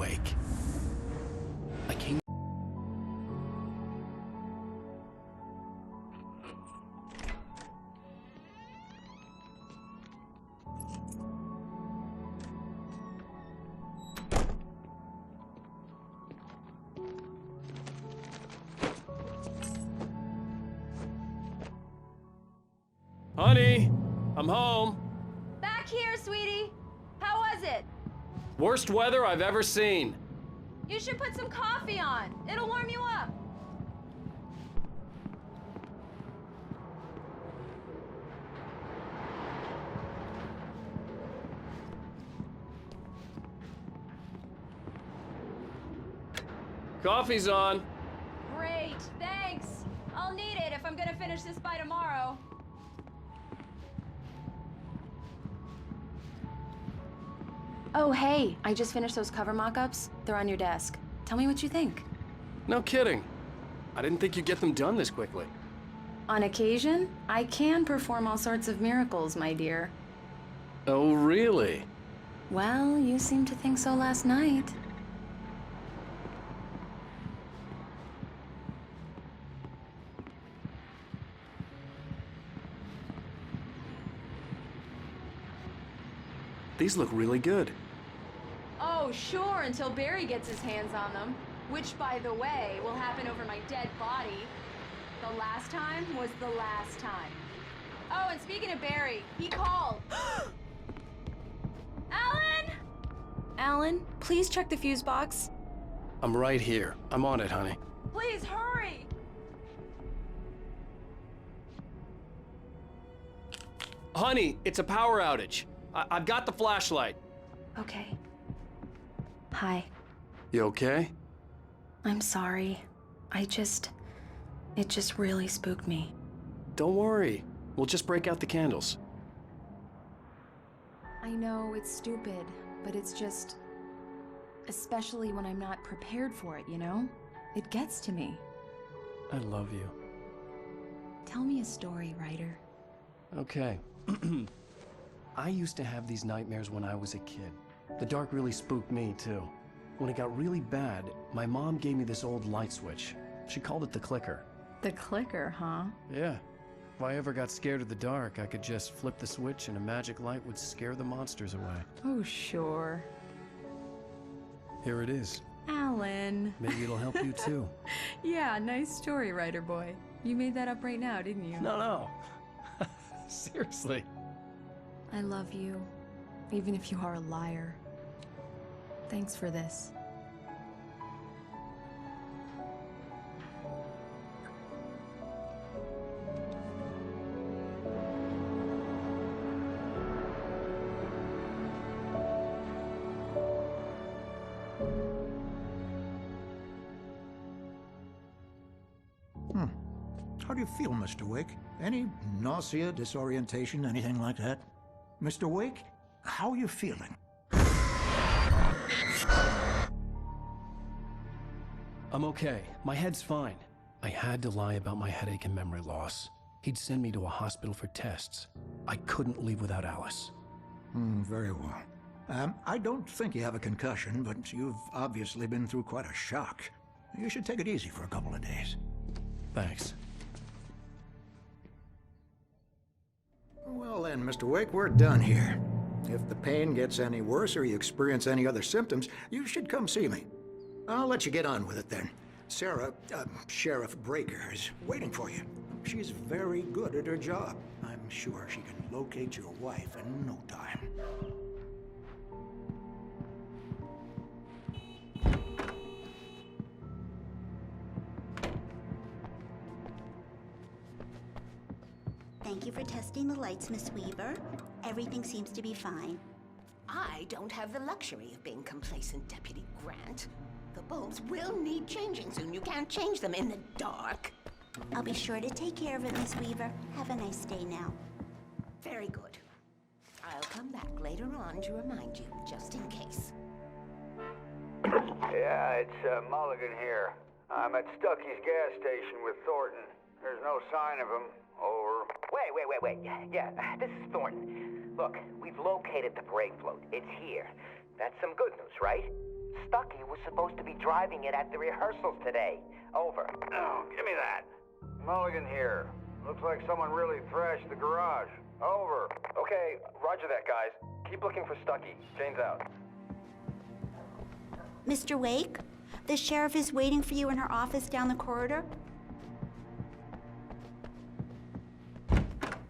awake. I came... Honey, I'm home. Back here, sweetie. How was it? Worst weather I've ever seen. You should put some coffee on. It'll warm you up. Coffee's on. Great, thanks. I'll need it if I'm gonna finish this by tomorrow. Oh, hey, I just finished those cover mock-ups. They're on your desk. Tell me what you think. No kidding. I didn't think you'd get them done this quickly. On occasion, I can perform all sorts of miracles, my dear. Oh, really? Well, you seemed to think so last night. These look really good. Oh, sure, until Barry gets his hands on them. Which, by the way, will happen over my dead body. The last time was the last time. Oh, and speaking of Barry, he called. Alan! Alan, please check the fuse box. I'm right here. I'm on it, honey. Please, hurry! Honey, it's a power outage. I've got the flashlight. Okay. Hi. You okay? I'm sorry. It just really spooked me. Don't worry. We'll just break out the candles. I know it's stupid, but it's just... especially when I'm not prepared for it, you know? It gets to me. I love you. Tell me a story, writer. Okay. I used to have these nightmares when I was a kid. The dark really spooked me, too. When it got really bad, my mom gave me this old light switch. She called it the clicker. The clicker, huh? Yeah. If I ever got scared of the dark, I could just flip the switch and a magic light would scare the monsters away. Oh, sure. Here it is. Alan. Maybe it'll help you, too. Yeah, nice story, writer boy. You made that up right now, didn't you? No. Seriously. I love you, even if you are a liar. Thanks for this. How do you feel, Mr. Wake? Any nausea, disorientation, anything like that? Mr. Wake, how are you feeling? I'm okay. My head's fine. I had to lie about my headache and memory loss. He'd send me to a hospital for tests. I couldn't leave without Alice. Very well. I don't think you have a concussion, but you've obviously been through quite a shock. You should take it easy for a couple of days. Thanks. Well then, Mr. Wake, we're done here. If the pain gets any worse or you experience any other symptoms, you should come see me. I'll let you get on with it then. Sarah, Sheriff Breaker, is waiting for you. She's very good at her job. I'm sure she can locate your wife in no time. Thank you for testing the lights, Miss Weaver. Everything seems to be fine. I don't have the luxury of being complacent, Deputy Grant. The bulbs will need changing soon. You can't change them in the dark. I'll be sure to take care of it, Miss Weaver. Have a nice day now. Very good. I'll come back later on to remind you, just in case. Yeah, it's Mulligan here. I'm at Stucky's gas station with Thornton. There's no sign of him. Over. Wait. Yeah, this is Thornton. Look, we've located the brake float. It's here. That's some good news, right? Stucky was supposed to be driving it at the rehearsals today. Over. Oh, give me that. Mulligan here. Looks like someone really thrashed the garage. Over. Okay, roger that, guys. Keep looking for Stucky. Jane's out. Mr. Wake, the sheriff is waiting for you in her office down the corridor.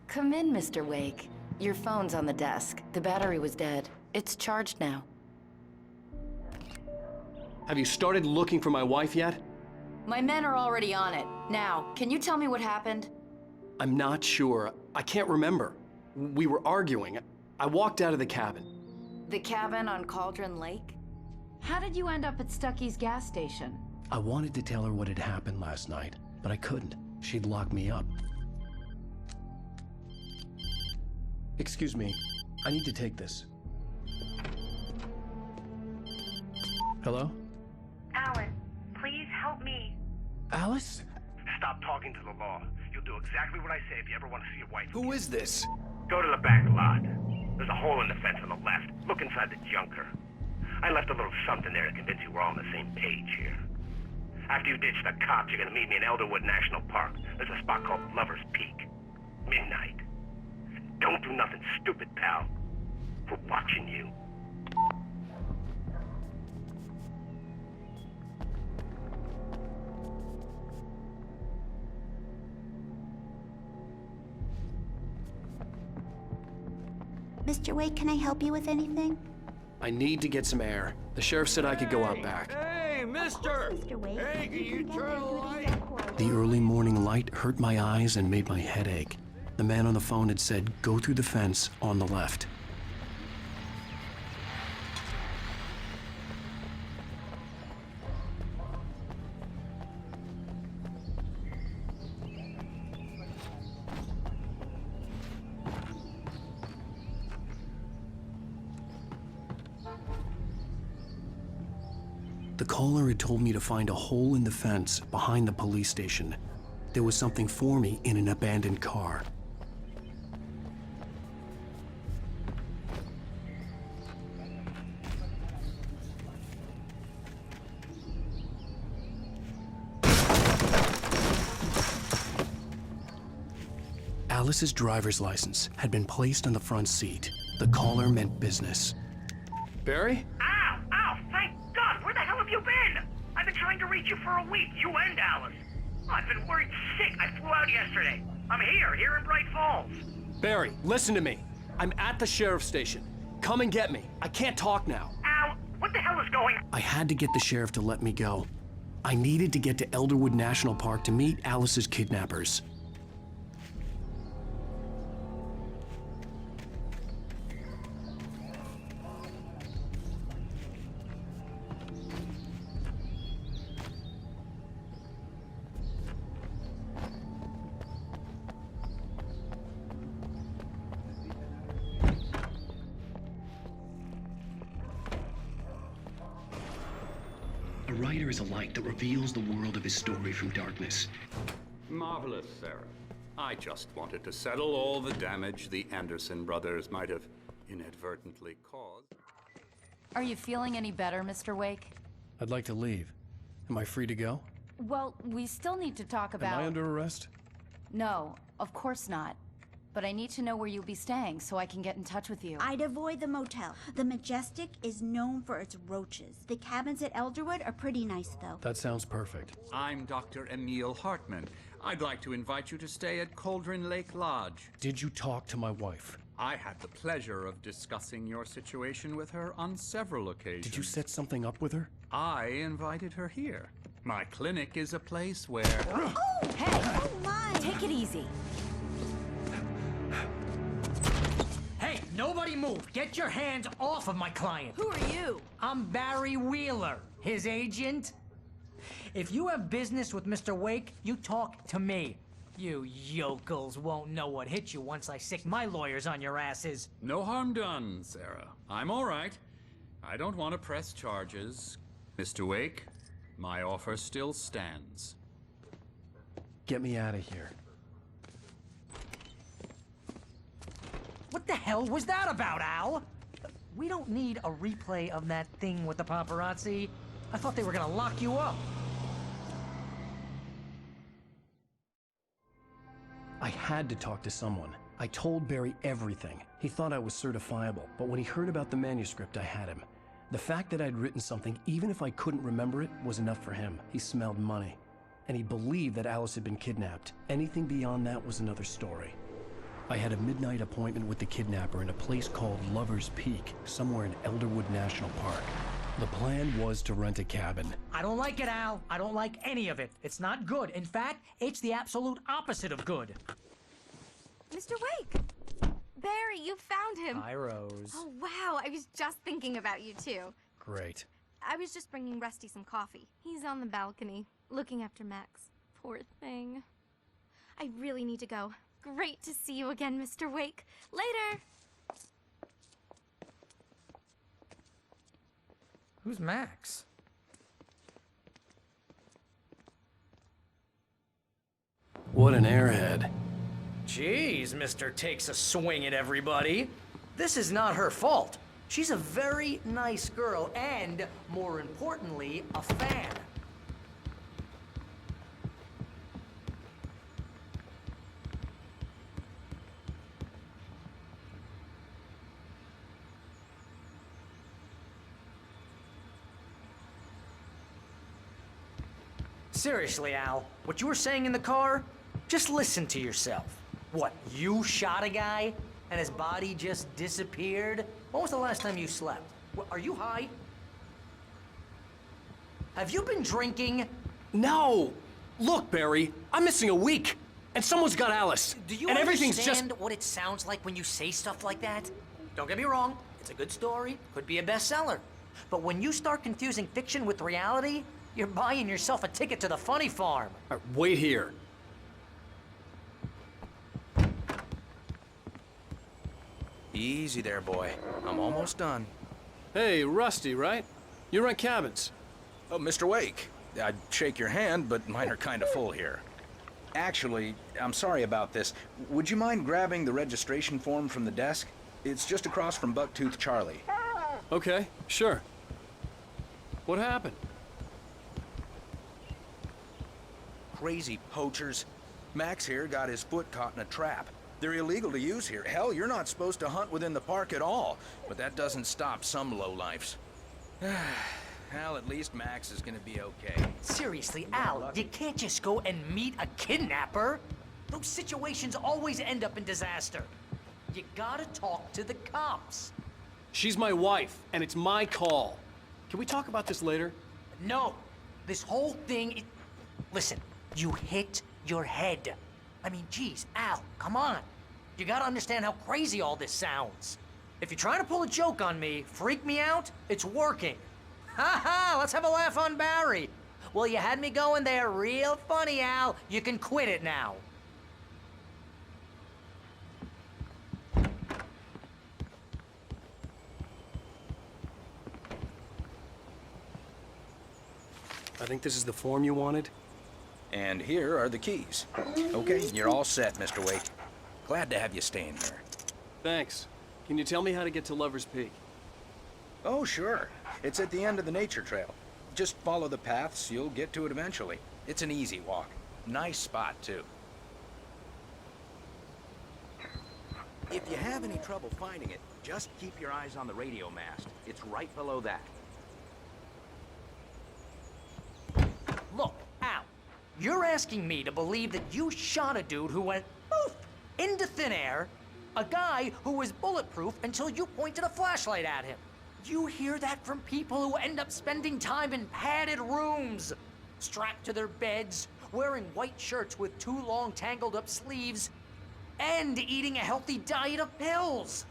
Come in, Mr. Wake. Your phone's on the desk. The battery was dead. It's charged now. Have you started looking for my wife yet? My men are already on it. Now, can you tell me what happened? I'm not sure. I can't remember. We were arguing. I walked out of the cabin. The cabin on Cauldron Lake? How did you end up at Stucky's gas station? I wanted to tell her what had happened last night, but I couldn't. She'd lock me up. Excuse me. I need to take this. Hello? Alan, please help me. Alice? Stop talking to the law. You'll do exactly what I say if you ever want to see your wife. Who is this? Go to the back lot. There's a hole in the fence on the left. Look inside the junker. I left a little something there to convince you we're all on the same page here. After you ditch the cops, you're gonna meet me in Elderwood National Park. There's a spot called Lover's Peak. Midnight. Don't do nothing stupid, pal. We're watching you. Mr. Wake, can I help you with anything? I need to get some air. The sheriff said I could go out back. Hey, mister! Mr. Wake, Hey, can you turn the light? The early morning light hurt my eyes and made my head ache. The man on the phone had said, go through the fence on the left. The caller had told me to find a hole in the fence behind the police station. There was something for me in an abandoned car. Alice's driver's license had been placed on the front seat. The caller meant business. Barry? Ow! Ow! Thank God! Where the hell have you been? I've been trying to reach you for a week, you and Alice. I've been worried sick. I flew out yesterday. I'm here in Bright Falls. Barry, listen to me. I'm at the sheriff's station. Come and get me. I can't talk now. Al, what the hell is going on? I had to get the sheriff to let me go. I needed to get to Elderwood National Park to meet Alice's kidnappers. A writer is a light that reveals the world of his story from darkness. Marvelous, Sarah. I just wanted to settle all the damage the Anderson brothers might have inadvertently caused. Are you feeling any better, Mr. Wake? I'd like to leave. Am I free to go? Well, we still need to talk about... Am I under arrest? No, of course not. But I need to know where you'll be staying so I can get in touch with you. I'd avoid the motel. The Majestic is known for its roaches. The cabins at Elderwood are pretty nice, though. That sounds perfect. I'm Dr. Emil Hartman. I'd like to invite you to stay at Cauldron Lake Lodge. Did you talk to my wife? I had the pleasure of discussing your situation with her on several occasions. Did you set something up with her? I invited her here. My clinic is a place where... Oh! Hey! Oh, my! Take it easy. Hey, nobody move. Get your hands off of my client. Who are you? I'm Barry Wheeler, his agent. If you have business with Mr. Wake, you talk to me. You yokels won't know what hit you once I sick my lawyers on your asses. No harm done, Sarah. I'm all right. I don't want to press charges. Mr. Wake, my offer still stands. Get me out of here. What the hell was that about, Al? we don't need a replay of that thing with the paparazzi. I thought they were gonna lock you up. I had to talk to someone. I told Barry everything. He thought I was certifiable, but when he heard about the manuscript, I had him. The fact that I'd written something, even if I couldn't remember it, was enough for him. He smelled money. And he believed that Alice had been kidnapped. Anything beyond that was another story. I had a midnight appointment with the kidnapper in a place called Lover's Peak, somewhere in Elderwood National Park. The plan was to rent a cabin. I don't like it, Al. I don't like any of it. It's not good. In fact, it's the absolute opposite of good. Mr. Wake! Barry, you found him! Hi, Rose. Oh, wow, I was just thinking about you, too. Great. I was just bringing Rusty some coffee. He's on the balcony, looking after Max. Poor thing. I really need to go. Great to see you again, Mr. Wake. Later! Who's Max? What an airhead. Jeez, Mr. Takes a swing at everybody. This is not her fault. She's a very nice girl and, more importantly, a fan. Seriously, Al, what you were saying in the car? Just listen to yourself. What, you shot a guy and his body just disappeared? When was the last time you slept? Are you high? Have you been drinking? No! Look, Barry, I'm missing a week, and someone's got Alice. Do you and everything's understand what it sounds like when you say stuff like that? Don't get me wrong, it's a good story, could be a bestseller. But when you start confusing fiction with reality, you're buying yourself a ticket to the funny farm. Wait here. Easy there, boy. I'm almost done. Hey, Rusty, right? You rent cabins. Oh, Mr. Wake. I'd shake your hand, but mine are kind of full here. Actually, I'm sorry about this. Would you mind grabbing the registration form from the desk? It's just across from Bucktooth Charlie. Okay, sure. What happened? Crazy poachers. Max here got his foot caught in a trap. They're illegal to use here. Hell, you're not supposed to hunt within the park at all. But that doesn't stop some lowlifes. Well, at least Max is gonna be okay. Seriously, Al, you can't just go and meet a kidnapper. Those situations always end up in disaster. You gotta talk to the cops. She's my wife, and it's my call. Can we talk about this later? No. This whole thing... Listen, you hit your head. I mean, geez, Al, come on. You gotta understand how crazy all this sounds. If you're trying to pull a joke on me, freak me out, it's working. Ha ha, let's have a laugh on Barry. Well, you had me going there real funny, Al. You can quit it now. I think this is the form you wanted. And here are the keys. Okay, you're all set, Mr. Wake. Glad to have you staying here. Thanks. Can you tell me how to get to Lover's Peak? Oh, sure. It's at the end of the nature trail. Just follow the paths, you'll get to it eventually. It's an easy walk. Nice spot, too. If you have any trouble finding it, just keep your eyes on the radio mast. It's right below that. Look, Al, you're asking me to believe that you shot a dude who went poof into thin air, a guy who was bulletproof until you pointed a flashlight at him. You hear that from people who end up spending time in padded rooms, strapped to their beds, wearing white shirts with too long tangled up sleeves, and eating a healthy diet of pills.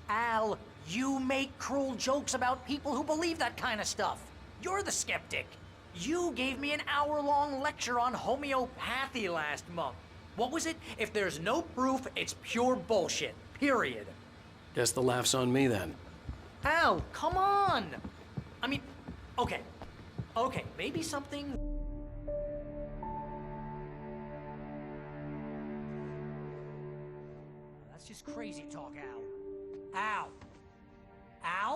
Al, you make cruel jokes about people who believe that kind of stuff. You're the skeptic. You gave me an hour-long lecture on homeopathy last month. What was it? If there's no proof, it's pure bullshit. Period. Guess the laugh's on me then. Al, come on! I mean, okay. Okay, maybe something... That's just crazy talk, Al. Al! Al?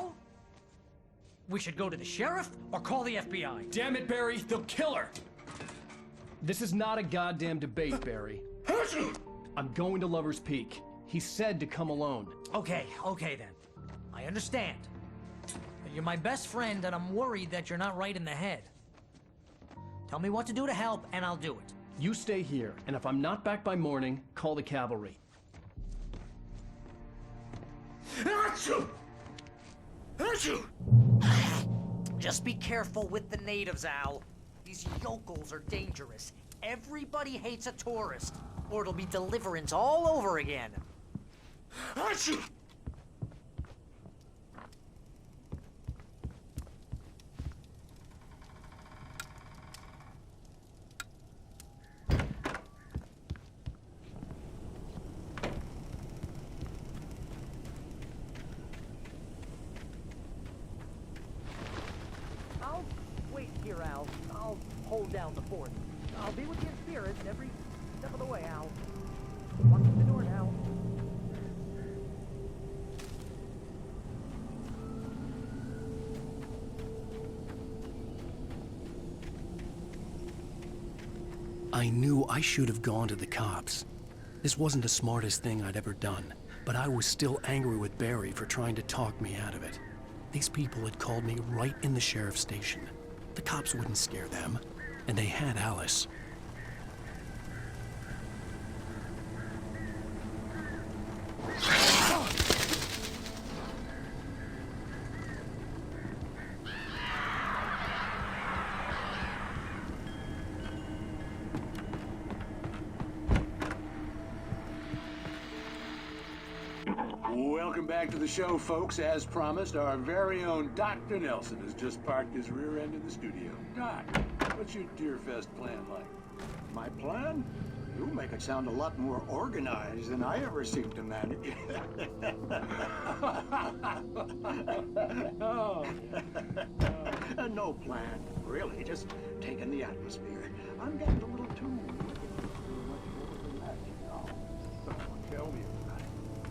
We should go to the sheriff or call the FBI. Damn it, Barry, they'll kill her! This is not a goddamn debate, Barry. I'm going to Lover's Peak. He said to come alone. Okay then. I understand. But you're my best friend, and I'm worried that you're not right in the head. Tell me what to do to help, and I'll do it. You stay here, and if I'm not back by morning, call the cavalry. Achoo! Achoo! Just be careful with the natives, Al. These yokels are dangerous. Everybody hates a tourist, or it'll be Deliverance all over again. Achoo! I'll wait here, Al. I'll hold down the fort. I'll be with you in spirit every step of the way, Al. Walk through the door now. I knew I should have gone to the cops. This wasn't the smartest thing I'd ever done, but I was still angry with Barry for trying to talk me out of it. These people had called me right in the sheriff's station. The cops wouldn't scare them, and they had Alice. Welcome back to the show, folks. As promised, our very own Dr. Nelson has just parked his rear end in the studio. Doc, what's your Deerfest plan like? My plan? You make it sound a lot more organized than I ever seem to manage. No plan, really. Just taking the atmosphere. I'm getting a little too much that, you know. Tell me about it.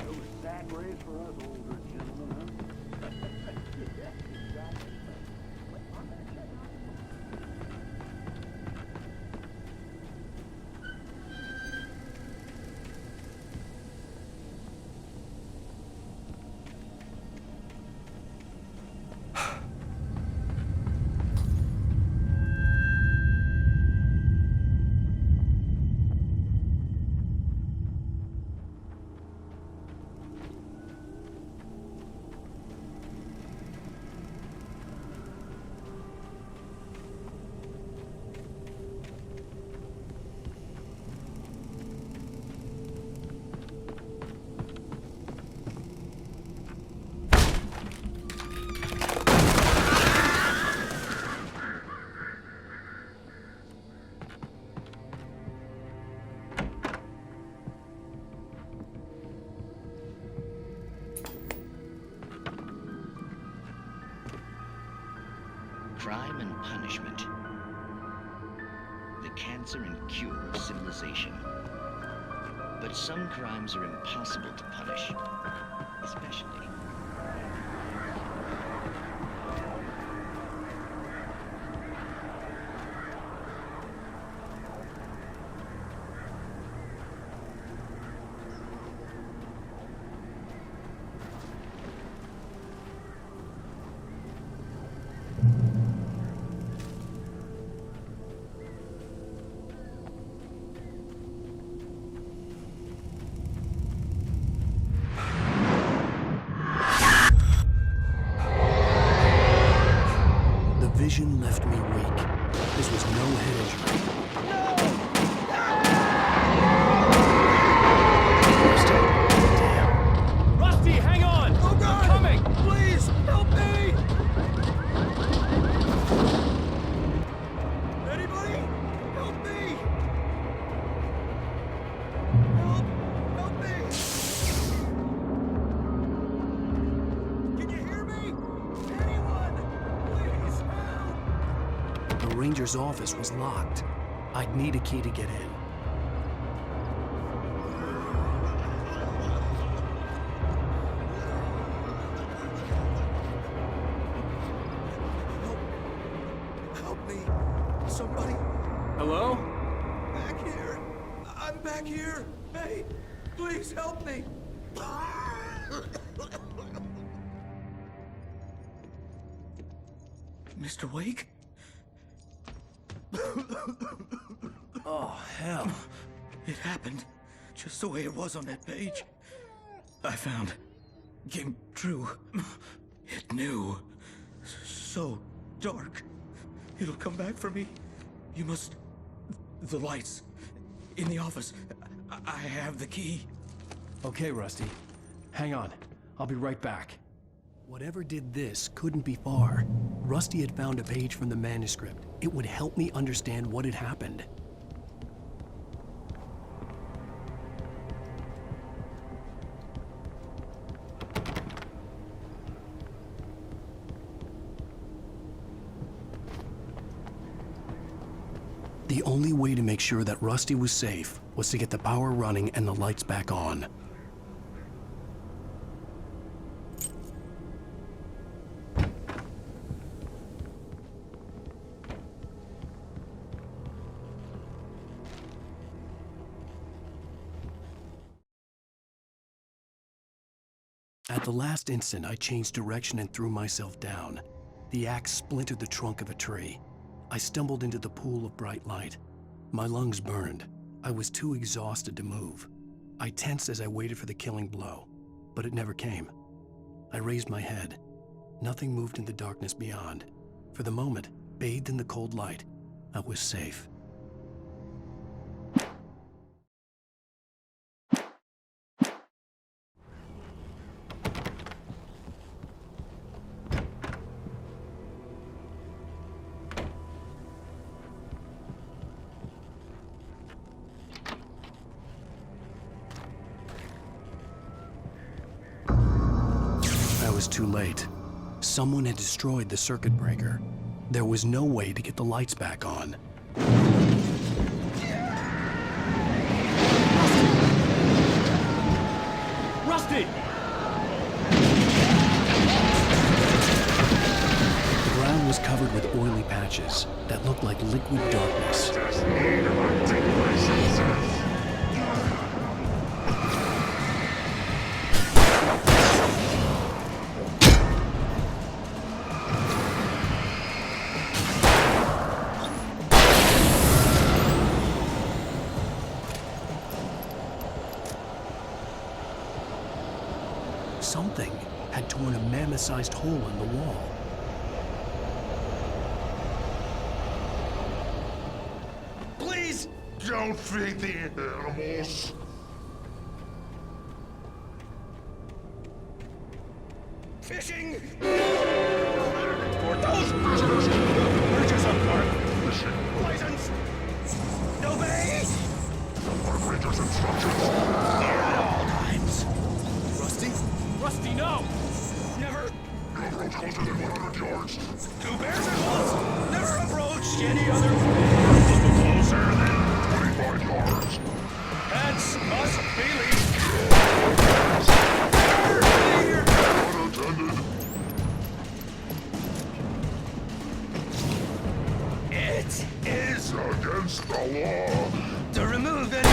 Those sack rays for us older gentlemen, huh? Yeah, exactly. Crime and punishment. The cancer and cure of civilization. But some crimes are impossible to punish, especially. Vision left me weak. This was no head injury. Damn. Rusty, hang on! Oh God! I'm coming! Please, help me! Anybody? Help me! Help me! Can you hear me? Anyone? Please, help! The ranger's office was locked. I'd need a key to get in. Help me. Somebody. Hello? Back here. I'm back here. Hey, please help me. Mr. Wake? Oh, hell. It happened just the way it was on that page. I found. Came true. It knew. So dark. It'll come back for me. You must... The lights. In the office. I have the key. Okay, Rusty. Hang on. I'll be right back. Whatever did this couldn't be far. Rusty had found a page from the manuscript. It would help me understand what had happened. The only way to make sure that Rusty was safe was to get the power running and the lights back on. At the last instant, I changed direction and threw myself down. The axe splintered the trunk of a tree. I stumbled into the pool of bright light. My lungs burned. I was too exhausted to move. I tensed as I waited for the killing blow, but it never came. I raised my head. Nothing moved in the darkness beyond. For the moment, bathed in the cold light, I was safe. I was too late. Someone had destroyed the circuit breaker. There was no way to get the lights back on. Rusty! The ground was covered with oily patches that looked like liquid darkness. Something had torn a mammoth-sized hole in the wall. Please don't feed the animals. Fishing! For those creatures! Bridges of mark! License! Obey! Operator's instructions. At all times. Rusty? Rusty, no! Never. No approach closer than 100 yards. 2 bears at once! Never approached any other. Closer than 25 yards. Pets must be leashed. Unattended. It is against the law to remove any.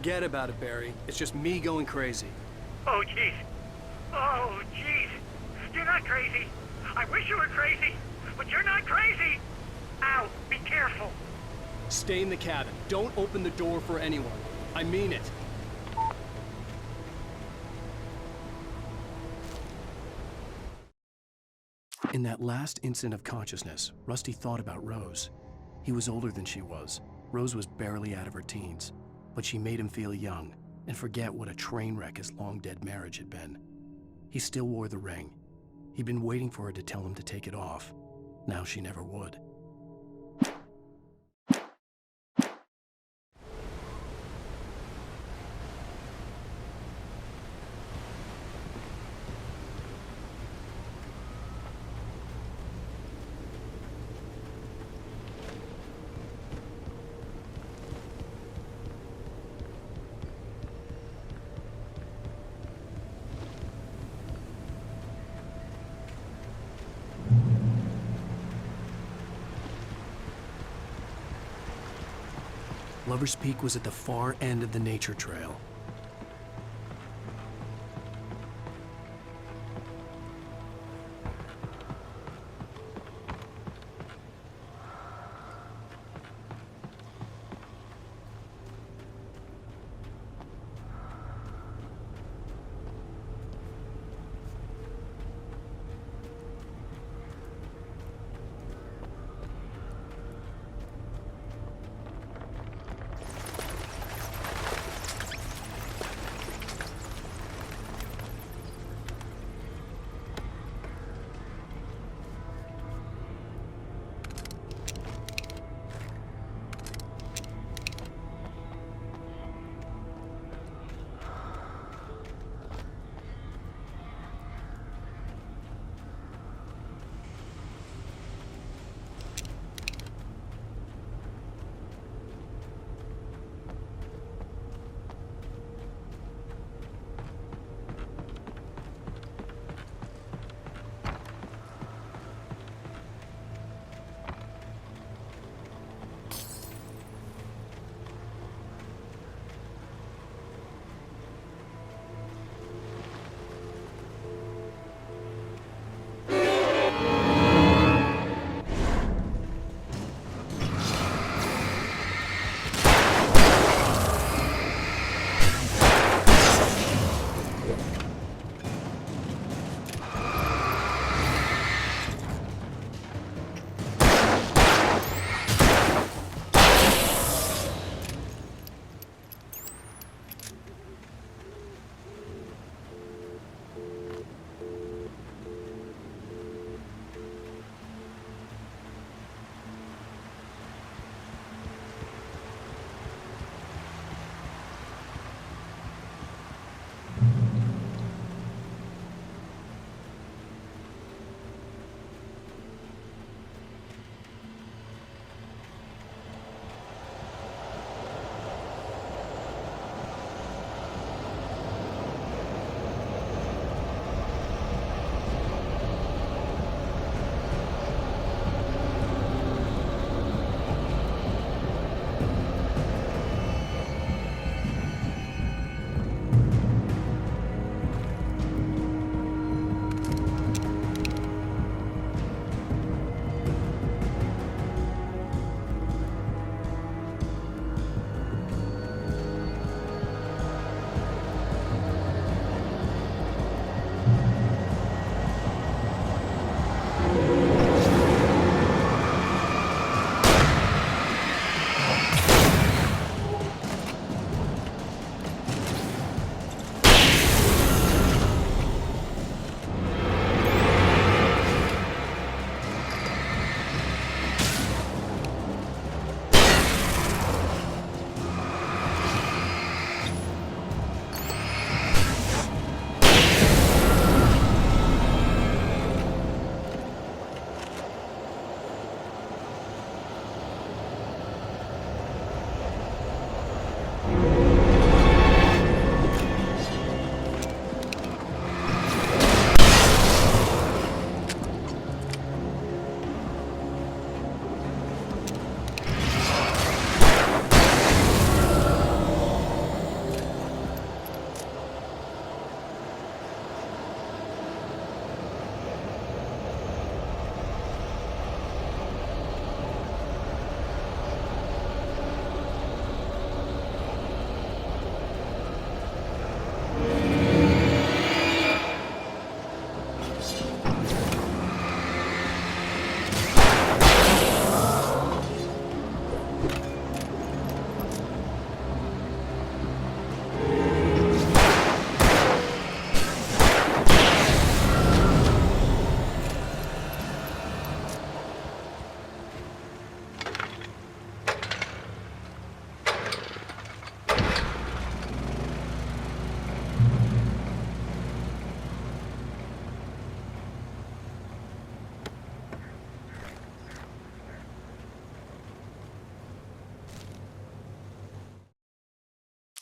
Forget about it, Barry. It's just me going crazy. Oh, jeez. Oh, jeez. You're not crazy. I wish you were crazy, but you're not crazy. Ow, be careful. Stay in the cabin. Don't open the door for anyone. I mean it. In that last instant of consciousness, Rusty thought about Rose. He was older than she was. Rose was barely out of her teens, but she made him feel young and forget what a train wreck his long-dead marriage had been. He still wore the ring. He'd been waiting for her to tell him to take it off. Now she never would. Lover's Peak was at the far end of the nature trail.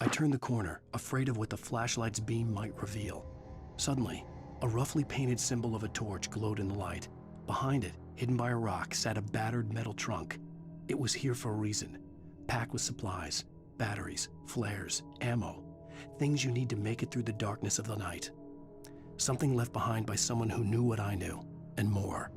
I turned the corner, afraid of what the flashlight's beam might reveal. Suddenly, a roughly painted symbol of a torch glowed in the light. Behind it, hidden by a rock, sat a battered metal trunk. It was here for a reason, packed with supplies, batteries, flares, ammo, things you need to make it through the darkness of the night. Something left behind by someone who knew what I knew, and more.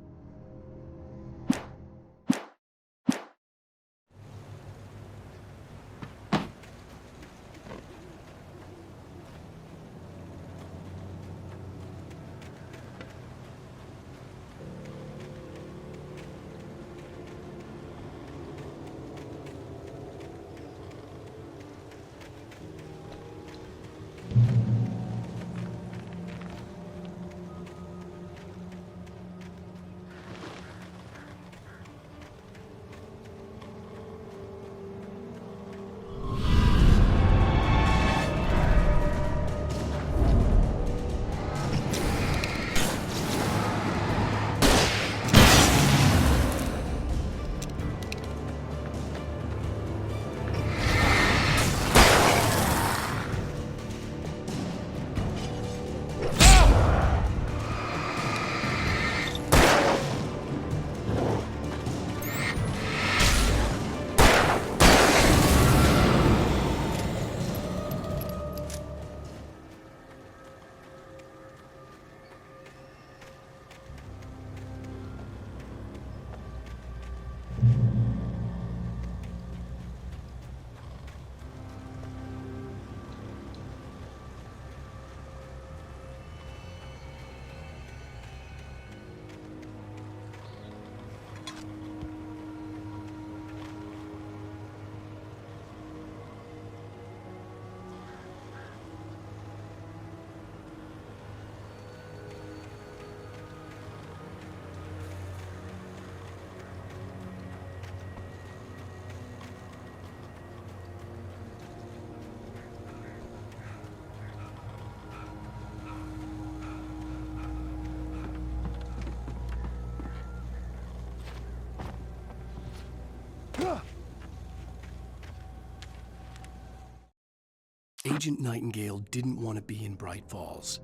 Agent Nightingale didn't want to be in Bright Falls.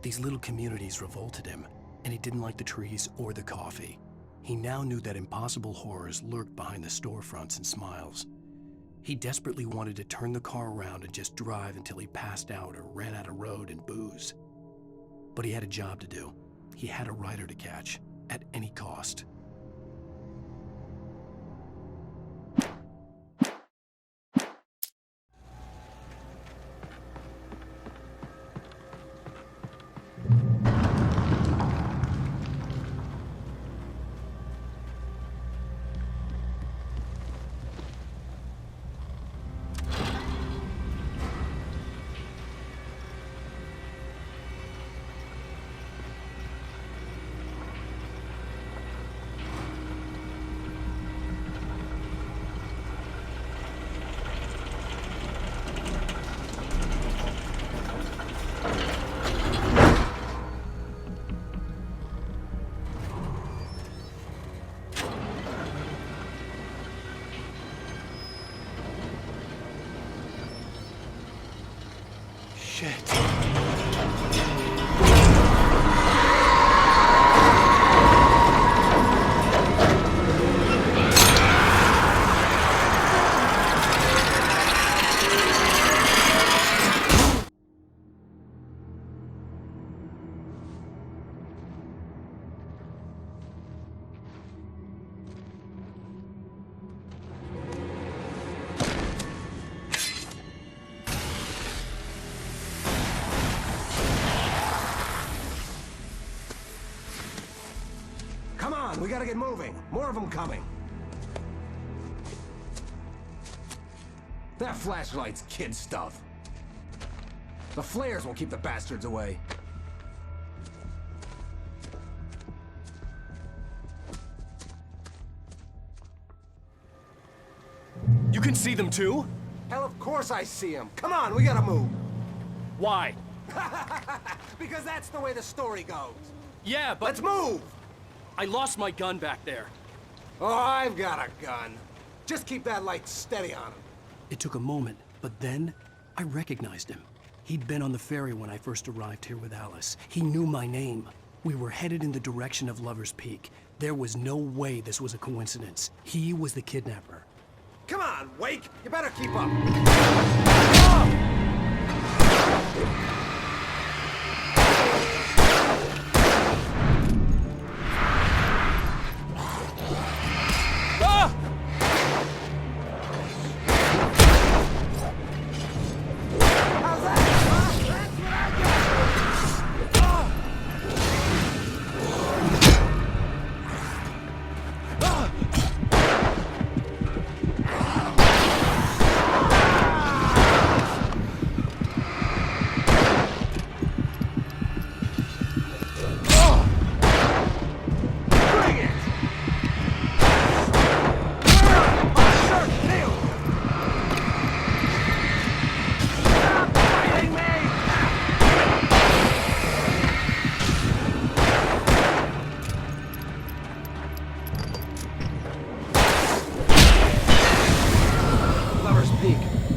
These little communities revolted him, and he didn't like the trees or the coffee. He now knew that impossible horrors lurked behind the storefronts and smiles. He desperately wanted to turn the car around and just drive until he passed out or ran out of road and booze. But he had a job to do. He had a rider to catch, at any cost. Shit. Come on, we gotta get moving. More of them coming. That flashlight's kid stuff. The flares won't keep the bastards away. You can see them too? Hell, of course I see them. Come on, we gotta move. Why? Because that's the way the story goes. Yeah, but... Let's move! I lost my gun back there. Oh, I've got a gun. Just keep that light steady on him. It took a moment, but then I recognized him. He'd been on the ferry when I first arrived here with Alice. He knew my name. We were headed in the direction of Lover's Peak. There was no way this was a coincidence. He was the kidnapper. Come on, Wake! You better keep up!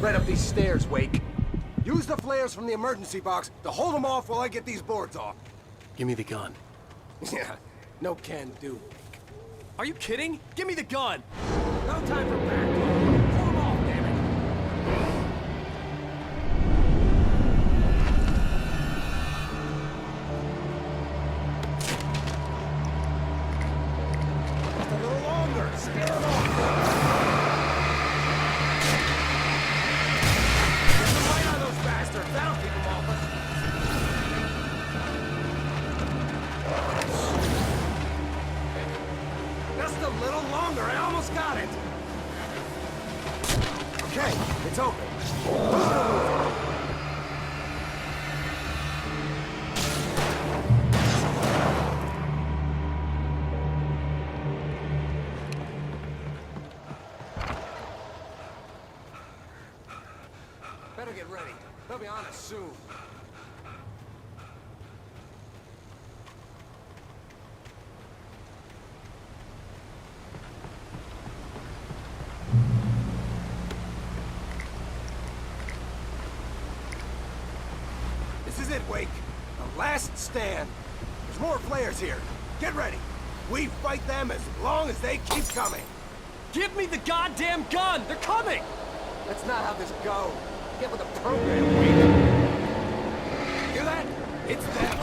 Right up these stairs, Wake. Use the flares from the emergency box to hold them off while I get these boards off. Give me the gun. Yeah, no can do. Are you kidding? Give me the gun! No time for back. Pull them off, damn it! Just a little longer. Scare them off. That'll keep them off us. Just a little longer. I almost got it. Okay, it's open. Better get ready. They'll be on us soon. This is it, Wake. The last stand. There's more players here. Get ready. We fight them as long as they keep coming. Give me the goddamn gun! They're coming! That's not how this goes. Get with the program, Wake. Hear that? It's them.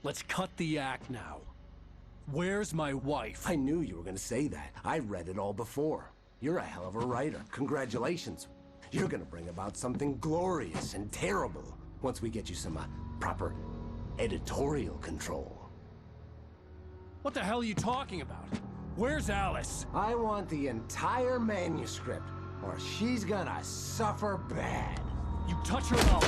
Let's cut the act now. Where's my wife? I knew you were gonna say that. I read it all before. You're a hell of a writer. Congratulations. You're gonna bring about something glorious and terrible once we get you some proper editorial control. What the hell are you talking about? Where's Alice? I want the entire manuscript, or she's gonna suffer bad. You touch her, and I'll...